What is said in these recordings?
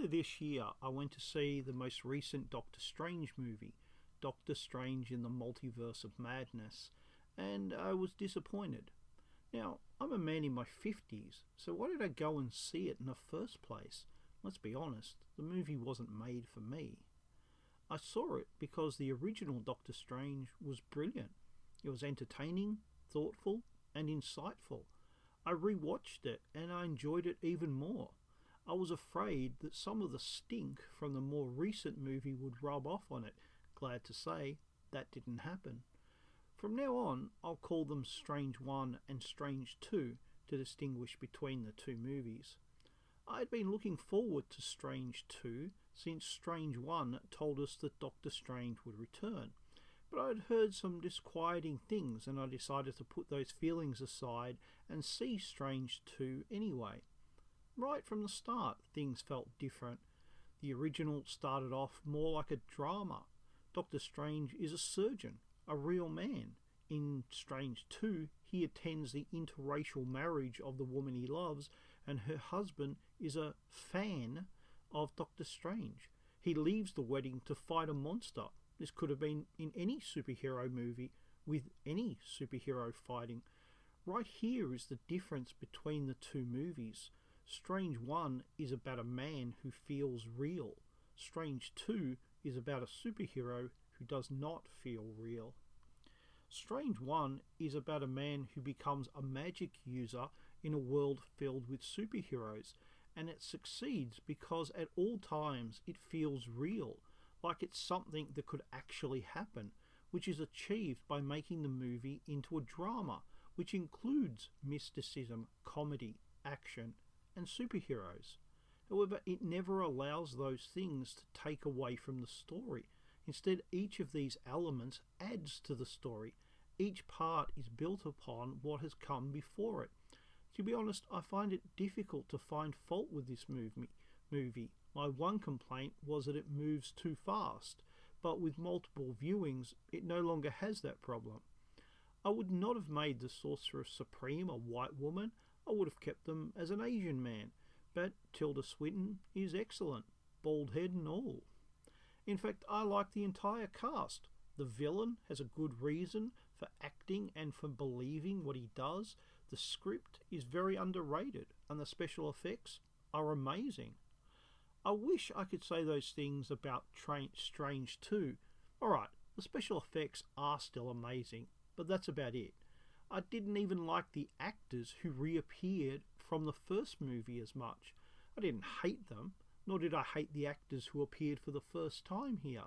Earlier this year, I went to see the most recent Doctor Strange movie, Doctor Strange in the Multiverse of Madness, and I was disappointed. Now, I'm a man in my 50s, so why did I go and see it in the first place? Let's be honest, the movie wasn't made for me. I saw it because the original Doctor Strange was brilliant. It was entertaining, thoughtful, and insightful. I rewatched it and I enjoyed it even more. I was afraid that some of the stink from the more recent movie would rub off on it. Glad to say that didn't happen. From now on, I'll call them Strange 1 and Strange 2 to distinguish between the two movies. I had been looking forward to Strange 2 since Strange 1 told us that Doctor Strange would return, but I had heard some disquieting things and I decided to put those feelings aside and see Strange 2 anyway. Right from the start, things felt different. The original started off more like a drama. Doctor Strange is a surgeon, a real man. In Strange 2, he attends the interracial marriage of the woman he loves, and her husband is a fan of Doctor Strange. He leaves the wedding to fight a monster. This could have been in any superhero movie with any superhero fighting. Right here is the difference between the two movies. Strange 1 is about a man who feels real. Strange 2 is about a superhero who does not feel real. Strange 1 is about a man who becomes a magic user in a world filled with superheroes, and it succeeds because at all times it feels real, like it's something that could actually happen, which is achieved by making the movie into a drama, which includes mysticism, comedy, action, and superheroes. However, it never allows those things to take away from the story. Instead, each of these elements adds to the story. Each part is built upon what has come before it. To be honest, I find it difficult to find fault with this movie. My one complaint was that it moves too fast, but with multiple viewings, it no longer has that problem. I would not have made the Sorcerer Supreme a white woman. I would have kept them as an Asian man, but Tilda Swinton is excellent, bald head and all. In fact, I like the entire cast. The villain has a good reason for acting and for believing what he does. The script is very underrated and the special effects are amazing. I wish I could say those things about Strange 2. Alright, the special effects are still amazing, but that's about it. I didn't even like the actors who reappeared from the first movie as much. I didn't hate them, nor did I hate the actors who appeared for the first time here.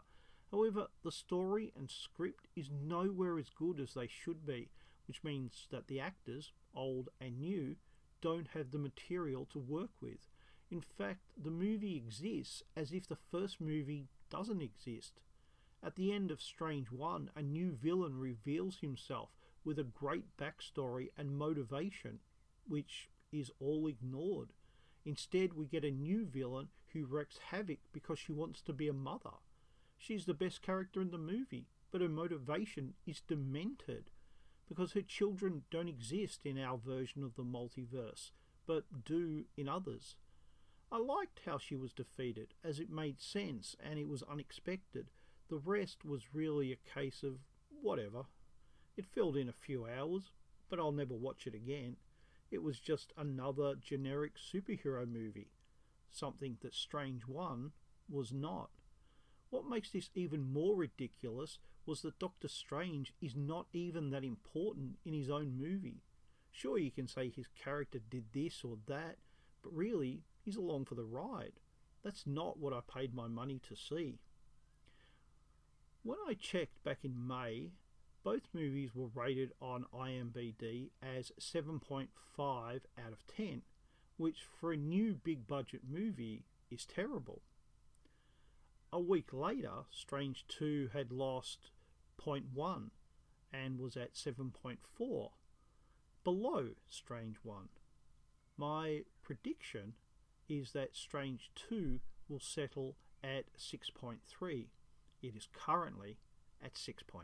However, the story and script is nowhere as good as they should be, which means that the actors, old and new, don't have the material to work with. In fact, the movie exists as if the first movie doesn't exist. At the end of Strange 1, a new villain reveals himself with a great backstory and motivation, which is all ignored. Instead, we get a new villain who wreaks havoc because she wants to be a mother. She's the best character in the movie, but her motivation is demented because her children don't exist in our version of the multiverse, but do in others. I liked how she was defeated, as it made sense and it was unexpected. The rest was really a case of whatever. It filled in a few hours, but I'll never watch it again. It was just another generic superhero movie, something that Strange 1 was not. What makes this even more ridiculous was that Doctor Strange is not even that important in his own movie. Sure, you can say his character did this or that, but really, he's along for the ride. That's not what I paid my money to see. When I checked back in May, both movies were rated on IMDb as 7.5 out of 10, which for a new big budget movie is terrible. A week later, Strange 2 had lost 0.1 and was at 7.4, below Strange 1. My prediction is that Strange 2 will settle at 6.3. It is currently at 6.9.